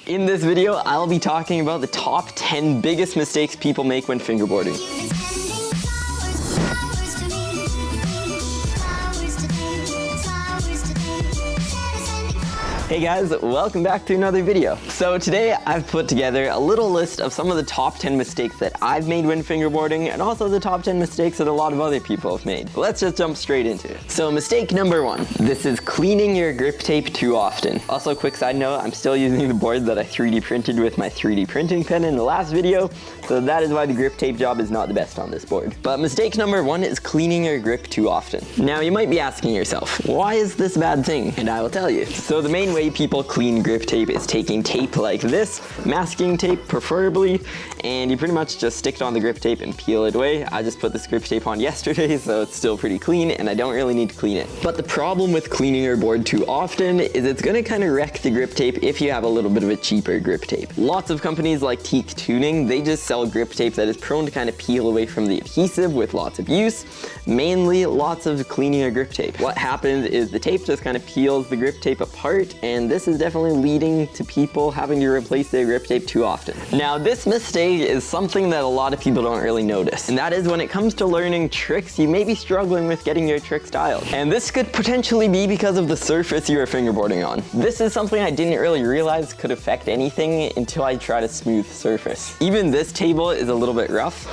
In this video, I'll be talking about the top 10 biggest mistakes people make when fingerboarding. Hey guys, welcome back to another video. So today I've put together a little list of some of the top 10 mistakes that I've made when fingerboarding and also the top 10 mistakes that a lot of other people have made. Let's just jump straight into it. So mistake number 1, this is cleaning your grip tape too often. Also, quick side note, I'm still using the board that I 3D printed with my 3D printing pen in the last video, so that is why the grip tape job is not the best on this board. But mistake number 1 is cleaning your grip too often. Now you might be asking yourself, why is this a bad thing? And I will tell you. So the main way people clean grip tape is taking tape like this, masking tape preferably, and you pretty much just stick it on the grip tape and peel it away. I just put this grip tape on yesterday, so it's still pretty clean and I don't really need to clean it. But the problem with cleaning your board too often is it's gonna kind of wreck the grip tape if you have a little bit of a cheaper grip tape. Lots of companies like Teak Tuning, they just sell grip tape that is prone to kind of peel away from the adhesive with lots of use, mainly lots of cleaning your grip tape. What happens is the tape just kind of peels the grip tape apart, and this is definitely leading to people having to replace their grip tape too often. Now this mistake is something that a lot of people don't really notice, and that is when it comes to learning tricks, you may be struggling with getting your tricks dialed. And this could potentially be because of the surface you are fingerboarding on. This is something I didn't really realize could affect anything until I tried a smooth surface. Even this table is a little bit rough,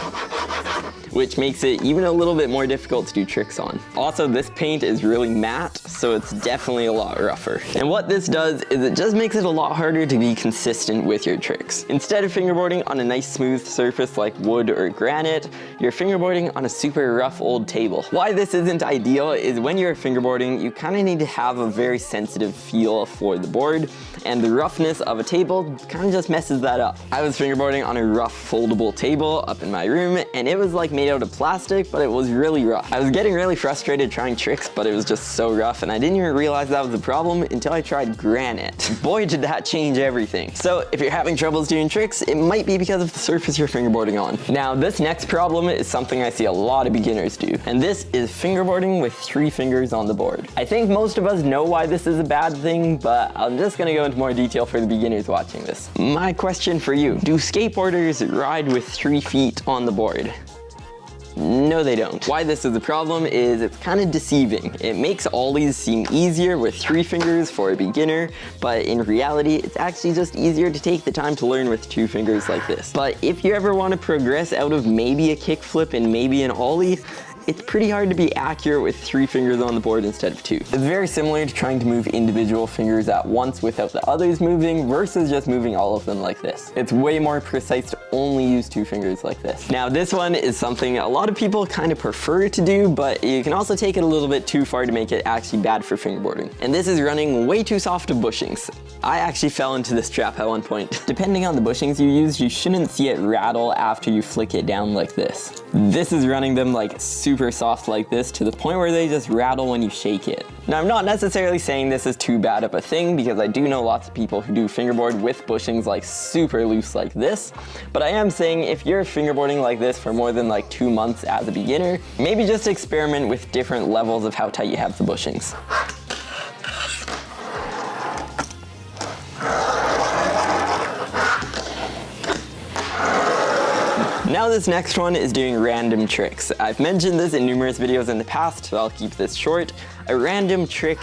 which makes it even a little bit more difficult to do tricks on. Also, this paint is really matte, so it's definitely a lot rougher. And what this does is it just makes it a lot harder to be consistent with your tricks. Instead of fingerboarding on a nice smooth surface like wood or granite, you're fingerboarding on a super rough old table. Why this isn't ideal is when you're fingerboarding, you kind of need to have a very sensitive feel for the board, and the roughness of a table kind of just messes that up. I was fingerboarding on a rough foldable table up in my room, and it was like made out of plastic, but it was really rough. I was getting really frustrated trying tricks, but it was just so rough, and I didn't even realize that was the problem until I tried granite. Boy, did that change everything. So if you're having troubles doing tricks, it might be because of the surface you're fingerboarding on. Now, this next problem is something I see a lot of beginners do, and this is fingerboarding with 3 fingers on the board. I think most of us know why this is a bad thing, but I'm just gonna go into more detail for the beginners watching this. My question for you, do skateboarders ride with 3 feet on the board? No, they don't. Why this is the problem is it's kind of deceiving. It makes ollies seem easier with 3 fingers for a beginner, but in reality, it's actually just easier to take the time to learn with 2 fingers like this. But if you ever want to progress out of maybe a kickflip and maybe an ollie, it's pretty hard to be accurate with 3 fingers on the board instead of 2. It's very similar to trying to move individual fingers at once without the others moving versus just moving all of them like this. It's way more precise to only use 2 fingers like this. Now this one is something a lot of people kind of prefer to do, but you can also take it a little bit too far to make it actually bad for fingerboarding. And this is running way too soft of bushings. I actually fell into this trap at one point. Depending on the bushings you use, you shouldn't see it rattle after you flick it down like this. This is running them like super soft like this to the point where they just rattle when you shake it. Now I'm not necessarily saying this is too bad of a thing, because I do know lots of people who do fingerboard with bushings like super loose like this, but I am saying if you're fingerboarding like this for more than like 2 months as a beginner, maybe just experiment with different levels of how tight you have the bushings. Now this next one is doing random tricks. I've mentioned this in numerous videos in the past, so I'll keep this short. A random trick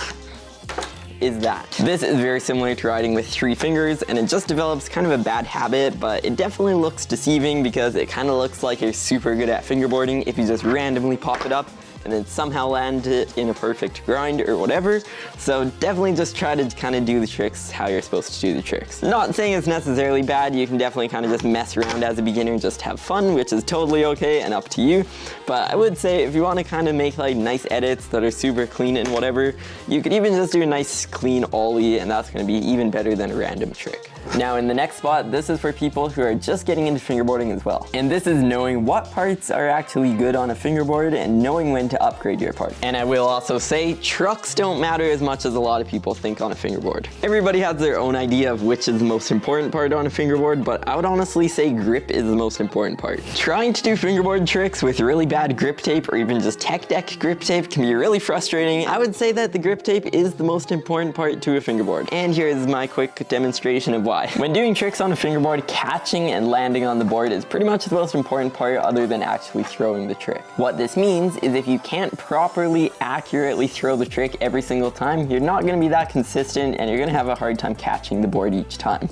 is that. This is very similar to riding with 3 fingers, and it just develops kind of a bad habit, but it definitely looks deceiving because it kind of looks like you're super good at fingerboarding if you just randomly pop it up and then somehow land it in a perfect grind or whatever. So definitely just try to kind of do the tricks how you're supposed to do the tricks. Not saying it's necessarily bad, you can definitely kind of just mess around as a beginner and just have fun, which is totally okay and up to you. But I would say if you want to kind of make like nice edits that are super clean and whatever, you could even just do a nice clean ollie, and that's going to be even better than a random trick. Now in the next spot, this is for people who are just getting into fingerboarding as well. And this is knowing what parts are actually good on a fingerboard and knowing when to upgrade your part. And I will also say, trucks don't matter as much as a lot of people think on a fingerboard. Everybody has their own idea of which is the most important part on a fingerboard, but I would honestly say grip is the most important part. Trying to do fingerboard tricks with really bad grip tape or even just tech deck grip tape can be really frustrating. I would say that the grip tape is the most important part to a fingerboard. And here is my quick demonstration of why. When doing tricks on a fingerboard, catching and landing on the board is pretty much the most important part other than actually throwing the trick. What this means is if you can't properly, accurately throw the trick every single time, you're not going to be that consistent and you're going to have a hard time catching the board each time.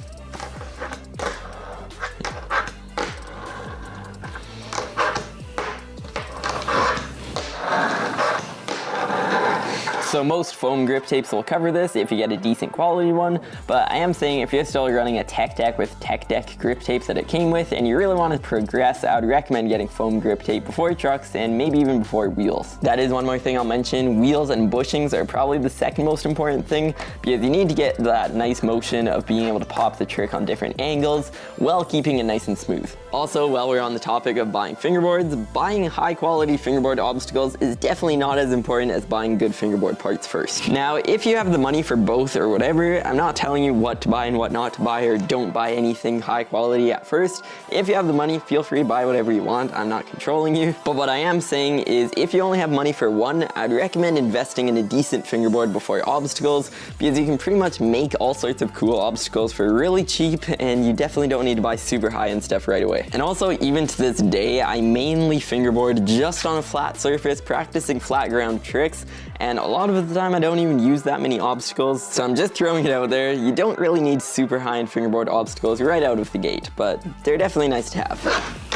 So most foam grip tapes will cover this if you get a decent quality one, but I am saying if you're still running a tech deck with tech deck grip tapes that it came with and you really want to progress, I would recommend getting foam grip tape before trucks and maybe even before wheels. That is one more thing I'll mention. Wheels and bushings are probably the second most important thing because you need to get that nice motion of being able to pop the trick on different angles while keeping it nice and smooth. Also, while we're on the topic of buying fingerboards, buying high quality fingerboard obstacles is definitely not as important as buying good fingerboard parts first. Now, if you have the money for both or whatever, I'm not telling you what to buy and what not to buy, or don't buy anything high quality at first. If you have the money, feel free to buy whatever you want. I'm not controlling you. But what I am saying is if you only have money for one, I'd recommend investing in a decent fingerboard before obstacles because you can pretty much make all sorts of cool obstacles for really cheap and you definitely don't need to buy super high-end stuff right away. And also, even to this day, I mainly fingerboard just on a flat surface, practicing flat ground tricks, and a lot of the time I don't even use that many obstacles, so I'm just throwing it out there. You don't really need super high-end fingerboard obstacles right out of the gate, but they're definitely nice to have.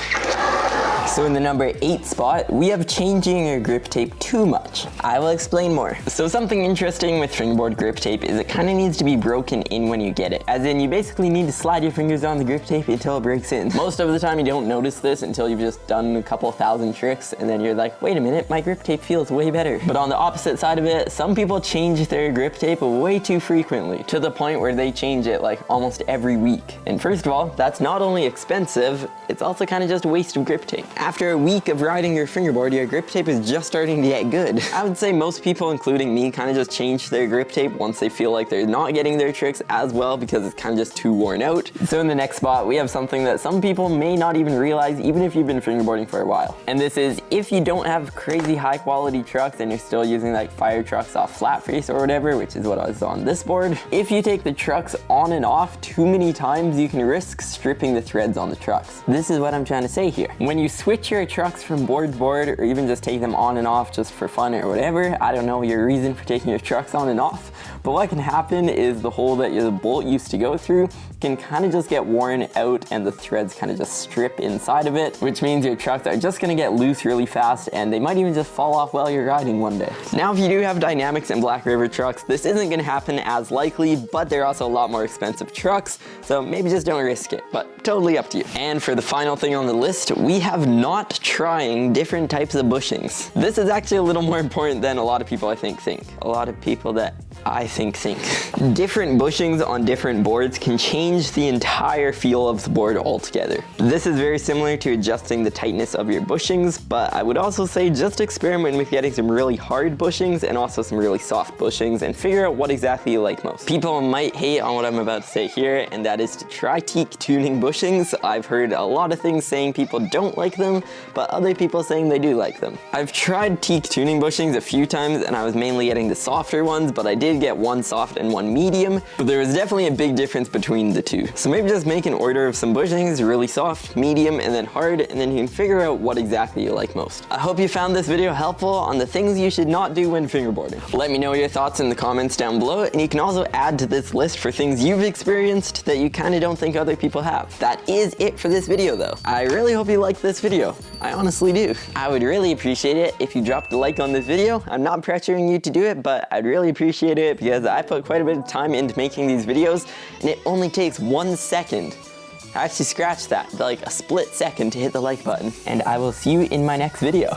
So in the number 8 spot, we have changing your grip tape too much. I will explain more. So something interesting with fingerboard grip tape is it kind of needs to be broken in when you get it. As in, you basically need to slide your fingers on the grip tape until it breaks in. Most of the time you don't notice this until you've just done a couple thousand tricks and then you're like, wait a minute, my grip tape feels way better. But on the opposite side of it, some people change their grip tape way too frequently, to the point where they change it like almost every week. And first of all, that's not only expensive, it's also kind of just a waste of grip tape. After a week of riding your fingerboard, your grip tape is just starting to get good. I would say most people, including me, kind of just change their grip tape once they feel like they're not getting their tricks as well because it's kind of just too worn out. So in the next spot, we have something that some people may not even realize even if you've been fingerboarding for a while. And this is if you don't have crazy high quality trucks and you're still using like fire trucks off flat face or whatever, which is what I was on this board, if you take the trucks on and off too many times, you can risk stripping the threads on the trucks. This is what I'm trying to say here. When you switch your trucks from board to board, or even just take them on and off just for fun or whatever, I don't know your reason for taking your trucks on and off, but what can happen is the hole that the bolt used to go through can kind of just get worn out and the threads kind of just strip inside of it, which means your trucks are just going to get loose really fast and they might even just fall off while you're riding one day. Now, if you do have Dynamics and Black River trucks, this isn't going to happen as likely, but they're also a lot more expensive trucks, so maybe just don't risk it, but totally up to you. And for the final thing on the list, we have not trying different types of bushings. This is actually a little more important than a lot of people I think. A lot of people that I think. Different bushings on different boards can change the entire feel of the board altogether. This is very similar to adjusting the tightness of your bushings, but I would also say just experiment with getting some really hard bushings and also some really soft bushings and figure out what exactly you like most. People might hate on what I'm about to say here, and that is to try teak tuning bushings. I've heard a lot of things saying people don't like them, but other people saying they do like them. I've tried teak tuning bushings a few times and I was mainly getting the softer ones, but I did get one soft and one medium, but there was definitely a big difference between the two. So maybe just make an order of some bushings, really soft, medium, and then hard, and then you can figure out what exactly you like most. I hope you found this video helpful on the things you should not do when fingerboarding. Let me know your thoughts in the comments down below, and you can also add to this list for things you've experienced that you kind of don't think other people have. That is it for this video though. I really hope you liked this video. I honestly do. I would really appreciate it if you dropped a like on this video. I'm not pressuring you to do it, but I'd really appreciate it because I put quite a bit of time into making these videos and it only takes 1 second. Actually, scratch that, like a split second to hit the like button. And I will see you in my next video.